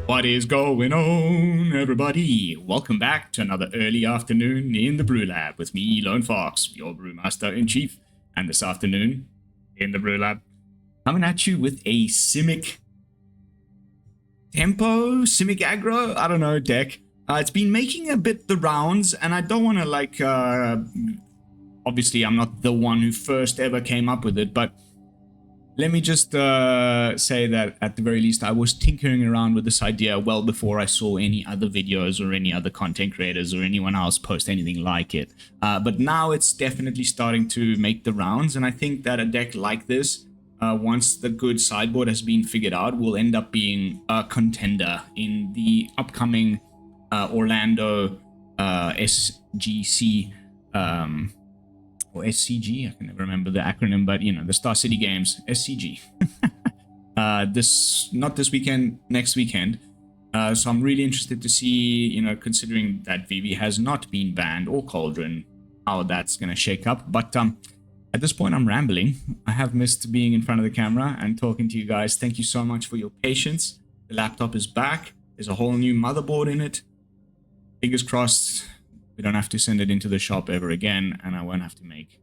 What is going on, everybody? Welcome back to another early afternoon in the BrewLab with me, Lone Fox, your Brewmaster-in-Chief. And this afternoon, in the BrewLab, coming at you with a Simic Tempo, Simic Aggro, I don't know, deck. It's been making a bit the rounds, and I don't want to, obviously I'm not the one who first ever came up with it, but let me just say that at the very least I was tinkering around with this idea well before I saw any other videos or any other content creators or anyone else post anything like it. But now it's definitely starting to make the rounds, and I think that a deck like this, once the good sideboard has been figured out, will end up being a contender in the upcoming Orlando SGC or SCG, I can never remember the acronym, but you know, the Star City Games, SCG. Not this weekend, next weekend. So I'm really interested to see, you know, considering that VV has not been banned or Cauldron, how that's going to shake up. But at this point, I'm rambling. I have missed being in front of the camera and talking to you guys. Thank you so much for your patience. The laptop is back. There's a whole new motherboard in it. Fingers crossed we don't have to send it into the shop ever again, and I won't have to make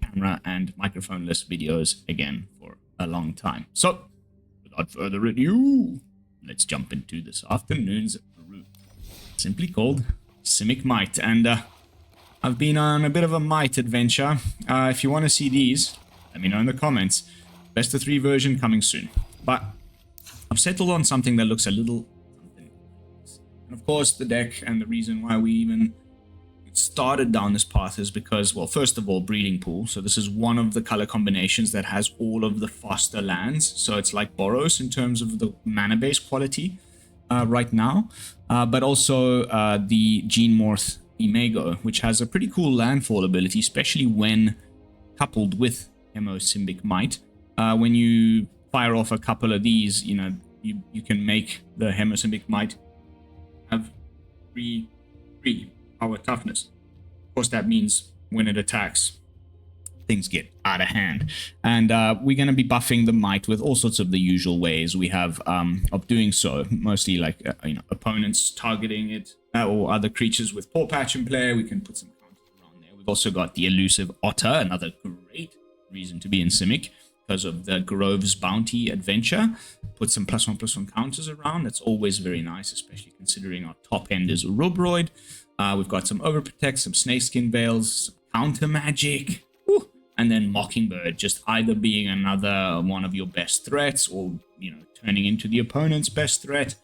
camera and microphone-less videos again for a long time. So, without further ado, let's jump into this afternoon's brew. Simply called Simic Mite, and I've been on a bit of a Mite adventure. If you want to see these, let me know in the comments. Best of 3 version coming soon. But I've settled on something that looks a little something. And of course, the deck and the reason why we even started down this path is because, well, first of all, breeding pool. So this is one of the color combinations that has all of the faster lands. So it's like Boros in terms of the mana base quality right now. But also the Gene Morth Imago, which has a pretty cool landfall ability, especially when coupled with Simic Mite. When you fire off a couple of these, you know, you can make the Simic Mite have 3 power toughness. Of course, that means when it attacks, things get out of hand. And we're going to be buffing the Mite with all sorts of the usual ways we have of doing so. Mostly like, you know, opponents targeting it or other creatures with Paw Patch in play. We can put some counters around there. We've also got the elusive Otter, another great reason to be in Simic because of the Grove's Bounty adventure. Put some +1/+1 counters around. That's always very nice, especially considering our top end is Rubroid. We've got some Overprotect, some Snakeskin Veils, some Counter Magic, and then Mockingbird, just either being another one of your best threats or, you know, turning into the opponent's best threat.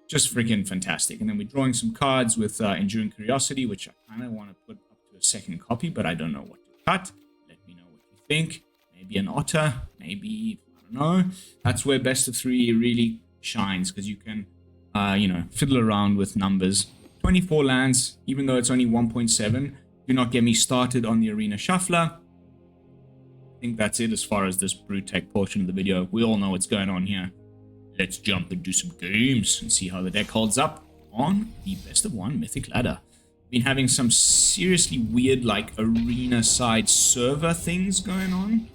Just freaking fantastic. And then we're drawing some cards with Enduring Curiosity, which I kind of want to put up to a second copy, but I don't know what to cut. Let me know what you think. Maybe an Otter, maybe, I don't know. That's where Best of 3 really shines, because you can, you know, fiddle around with numbers. 24 lands, even though it's only 1.7. Do not get me started on the Arena Shuffler. I think that's it as far as this BrewTech portion of the video. We all know what's going on here. Let's jump and do some games and see how the deck holds up on the Best of 1 Mythic ladder. Been having some seriously weird, like, arena side server things going on.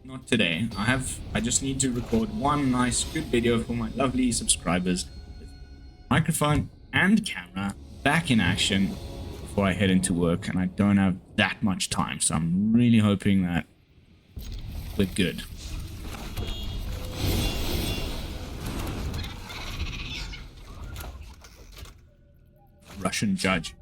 Not today. I just need to record one nice good video for my lovely subscribers. Microphone and camera back in action before I head into work, and I don't have that much time, so I'm really hoping that we're good. Russian judge.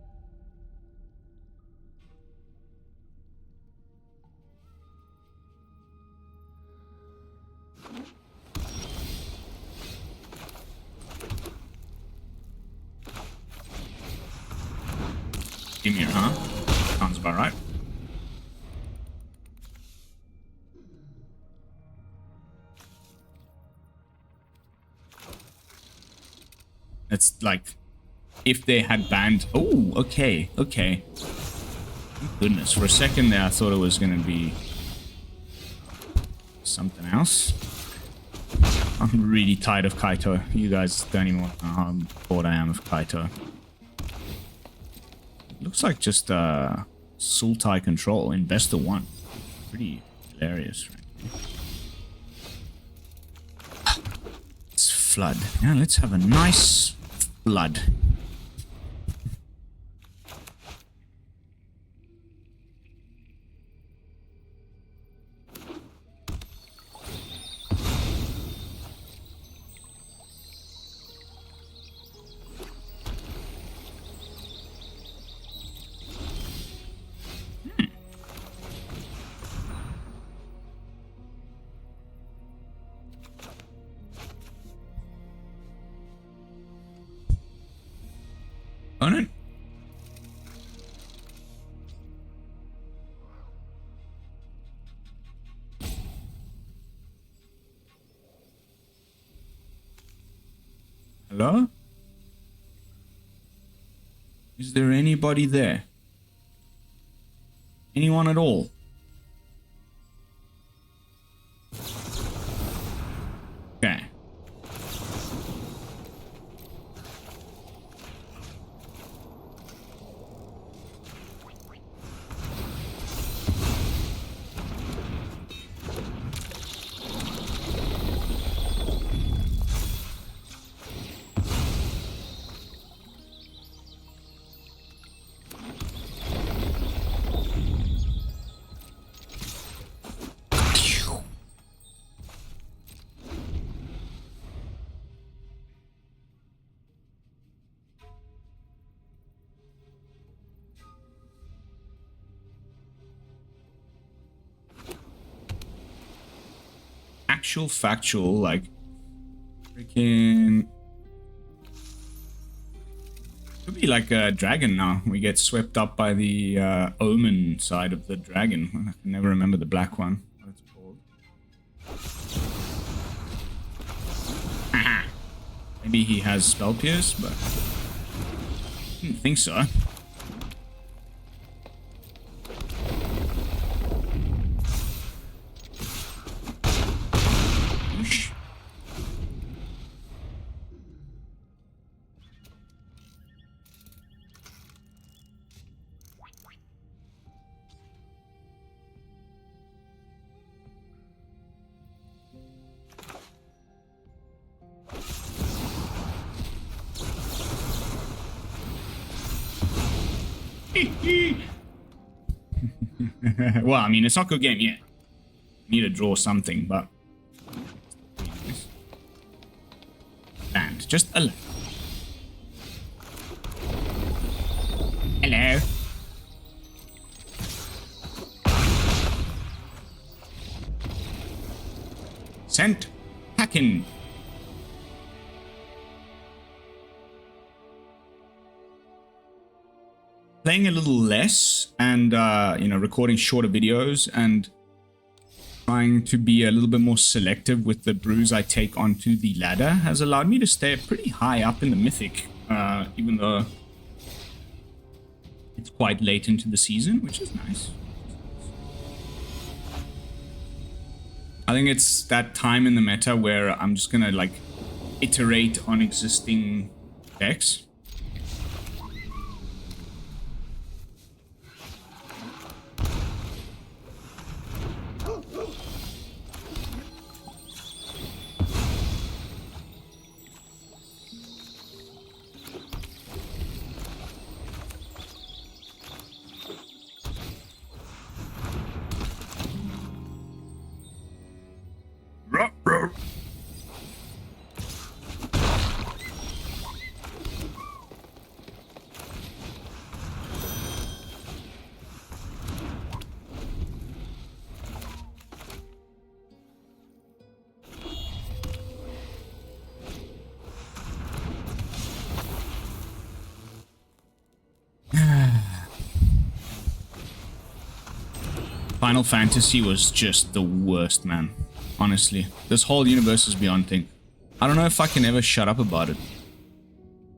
Dimir, huh? Sounds about right. It's like if they had banned. Oh, okay. Thank goodness. For a second there, I thought it was going to be something else. I'm really tired of Kaito. You guys don't even know how bored I am of Kaito. Looks like just Sultai control in best of 1. Pretty hilarious, frankly. flood. Yeah, let's have a nice flood. Oonn? Hello? Is there anybody there? Anyone at all? Okay. Actual factual, like freaking could be like a dragon now. We get swept up by the Omen side of the dragon. I can never remember the black one. What it's called. Maybe he has spell pierce, but I didn't think so. Well, I mean, it's not a good game yet. Need to draw something, but and just a hello. Sent Hackin. Playing a little less and recording shorter videos and trying to be a little bit more selective with the brews I take onto the ladder has allowed me to stay pretty high up in the Mythic, even though it's quite late into the season, which is nice. I think it's that time in the meta where I'm just gonna like iterate on existing decks. Final Fantasy was just the worst, man. Honestly. This whole Universe is Beyond thing. I don't know if I can ever shut up about it.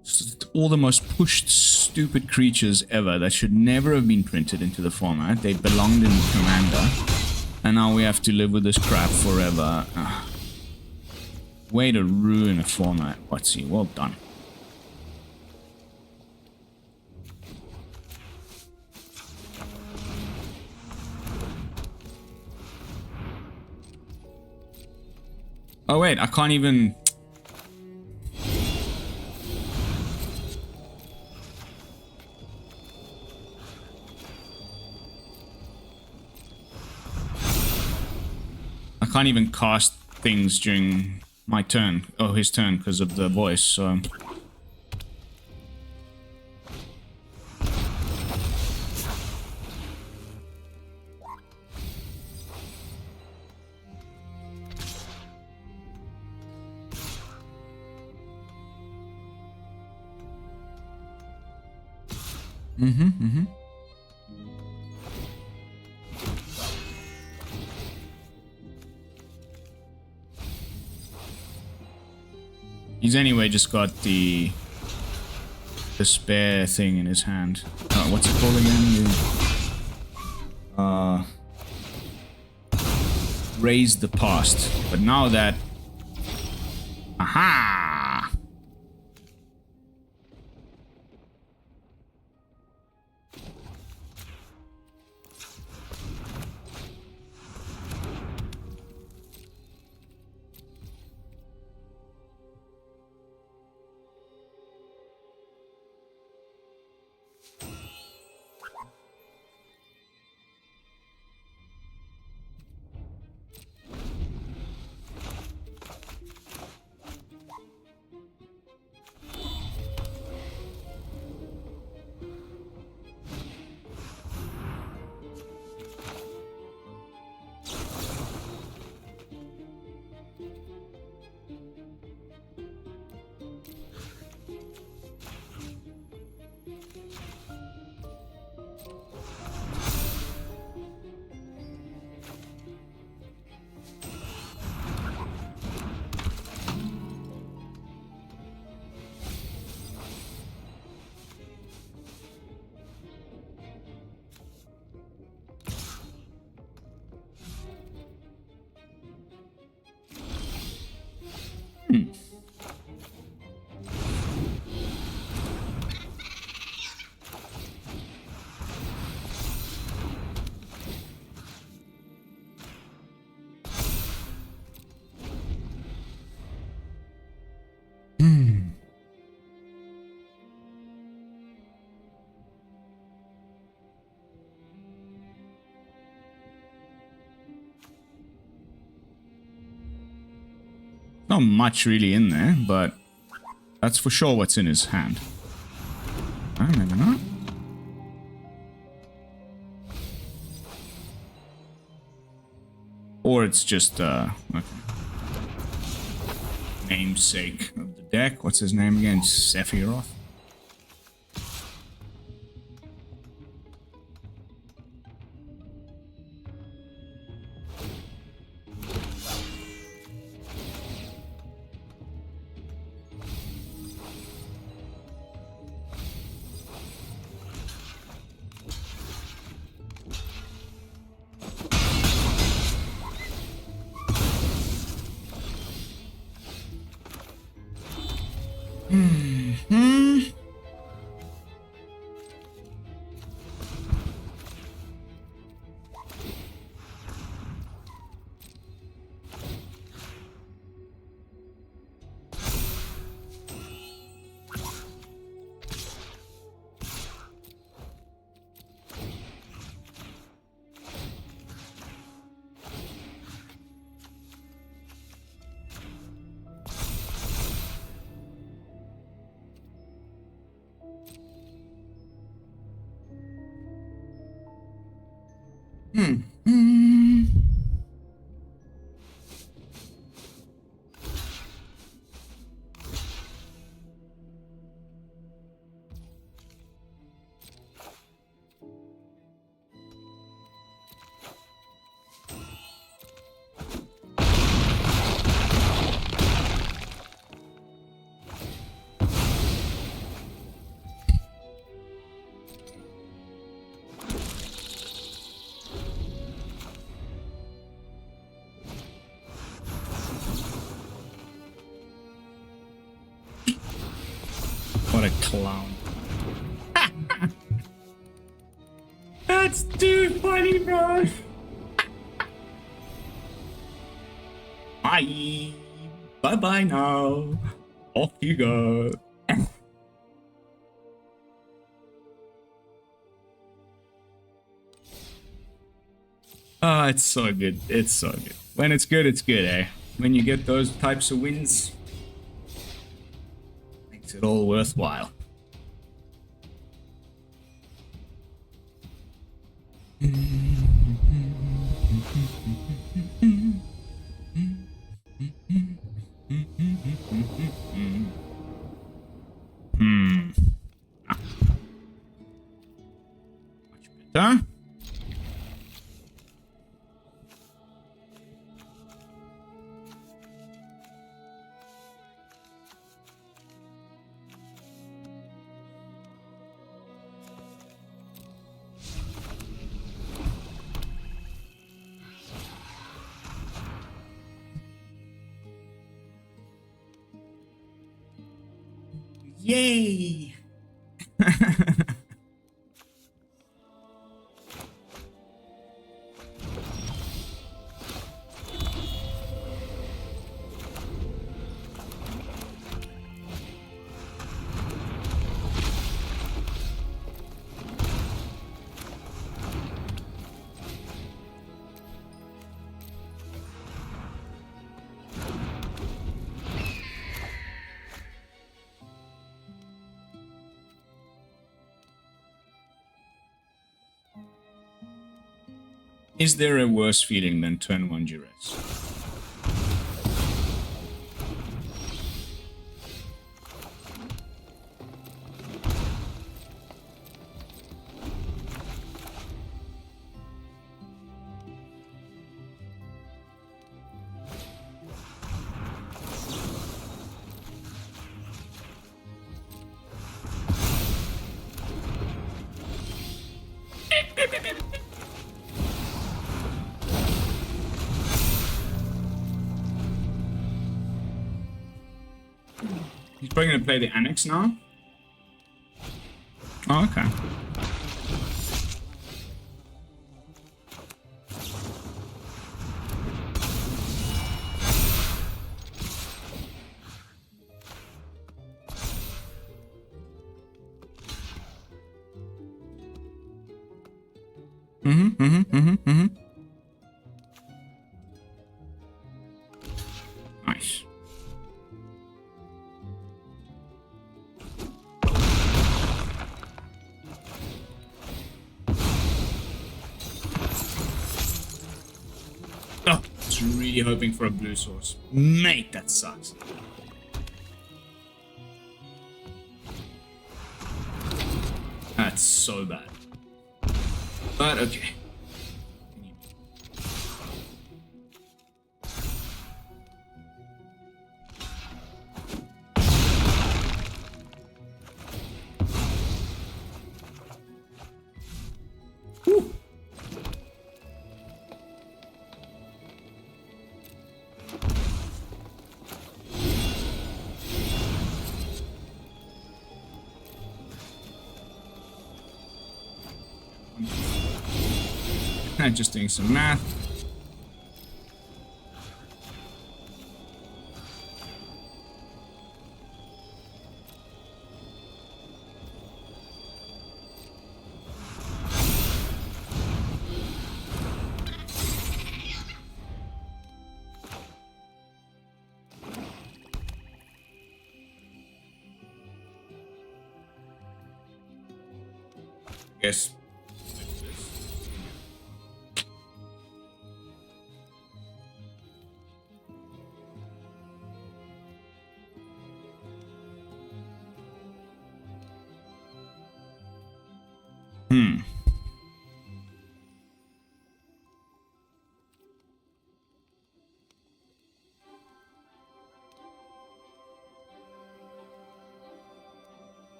It's all the most pushed, stupid creatures ever that should never have been printed into the format. They belonged in Commander. And now we have to live with this crap forever. Way to ruin a format. Let's see. Well done. Oh wait, I can't even... can't even cast things during my turn, or his turn, because of the voice, so... He's anyway just got the spare thing in his hand. What's it called again? Raise the past. But now that... Aha! Not much really in there, but that's for sure what's in his hand. Maybe not. Or it's just, okay. Namesake of the deck. What's his name again? Sephiroth? What a clown. That's too funny, bro. Bye. Bye-bye now. Off you go. Oh, it's so good. It's so good. When it's good, eh? When you get those types of wins, makes it all worthwhile. Much better. Yay! Is there a worse feeling than turn 1 duress? He's probably going to play the Annex now. Oh, okay. Nice. Oh, it's really hoping for a blue source. Mate, that sucks. That's so bad. But okay. Whew. Just doing some math. Yes.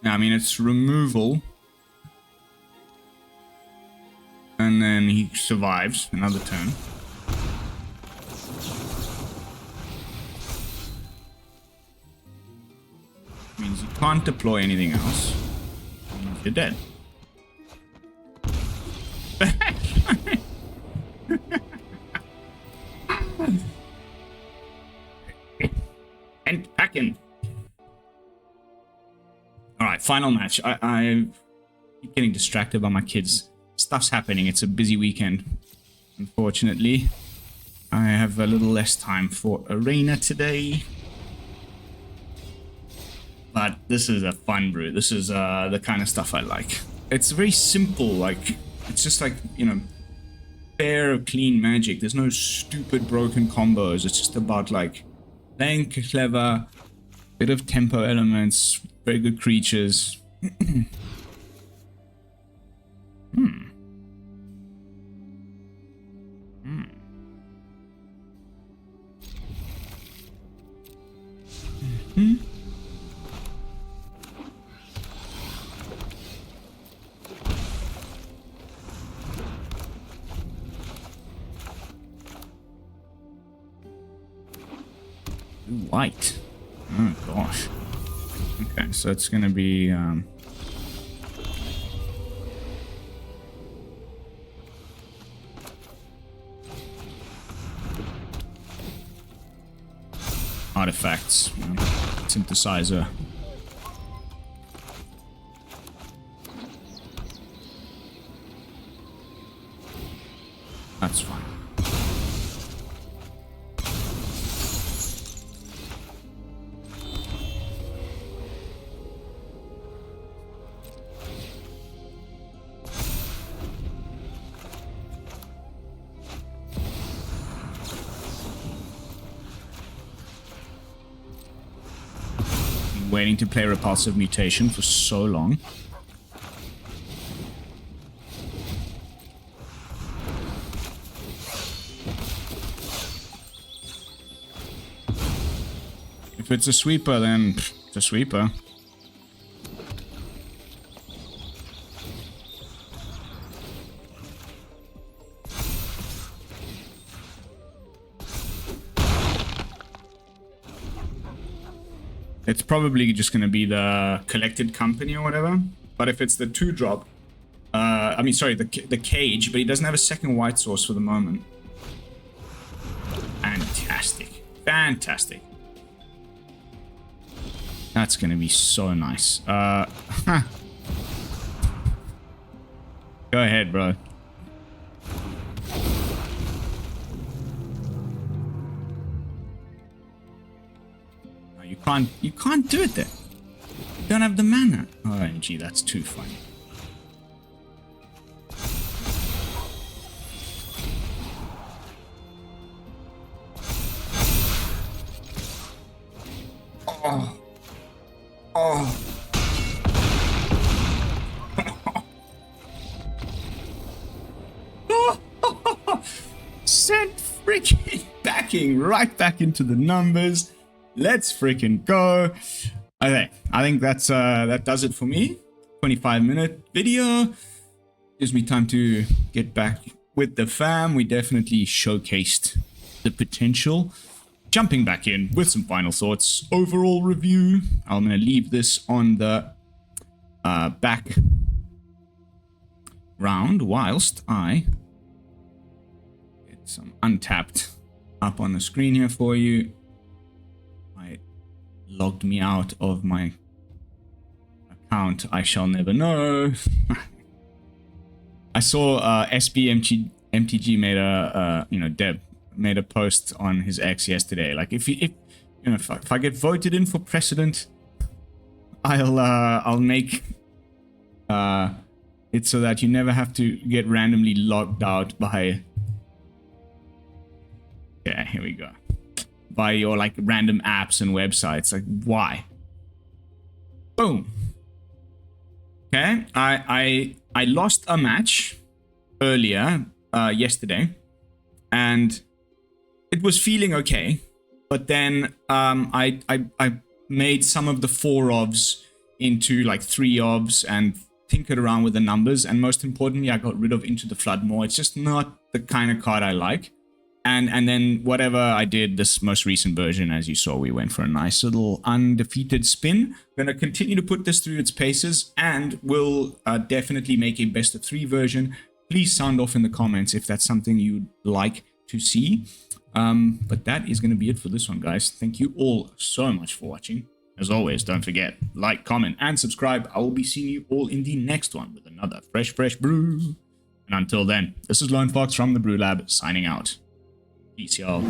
I mean, it's removal. And then he survives another turn. Means you can't deploy anything else. Means you're dead. And packing. Alright, final match. I keep getting distracted by my kids stuff's happening. It's a busy weekend. Unfortunately, I have a little less time for Arena today. But this is a fun brew. This is the kind of stuff I like. It's very simple. Like, it's just like, you know, fair, clean magic. There's no stupid broken combos. It's just about like playing clever, bit of tempo elements, very good creatures. White. Oh gosh. Okay, so it's gonna be artifacts, synthesizer. That's fine. Waiting to play Repulsive Mutation for so long. If it's a sweeper, then it's a sweeper. It's probably just going to be the Collected Company or whatever. But if it's the 2-drop, I mean, sorry, the Cage, but he doesn't have a second white source for the moment. Fantastic. Fantastic. That's going to be so nice. Go ahead, bro. You can't do it there. You don't have the mana. OMG, that's too funny. Oh. Oh. Sent freaking backing right back into the numbers. Let's freaking go. Okay, I think that's that does it for me. 25-minute video. Gives me time to get back with the fam. We definitely showcased the potential. Jumping back in with some final thoughts. Overall review. I'm going to leave this on the back round whilst I get some Untapped up on the screen here for you. Logged me out of my account. I shall never know. I saw MTG made a Deb made a post on his X yesterday. Like if I get voted in for president, I'll make it so that you never have to get randomly logged out by. Yeah, here we go. By your like random apps and websites. Like, why? Boom. Okay, I lost a match earlier yesterday, and it was feeling okay, but then I made some of the 4-ofs into like 3-ofs and tinkered around with the numbers, and most importantly, I got rid of Into the Flood more. It's just not the kind of card I like. And then whatever I did, this most recent version, as you saw, we went for a nice little undefeated spin. I'm going to continue to put this through its paces, and we'll definitely make a best of 3 version. Please sound off in the comments if that's something you'd like to see. But that is going to be it for this one, guys. Thank you all so much for watching. As always, don't forget, like, comment, and subscribe. I will be seeing you all in the next one with another fresh brew. And until then, this is Lone Fox from the BrewLab signing out. Peace, y'all.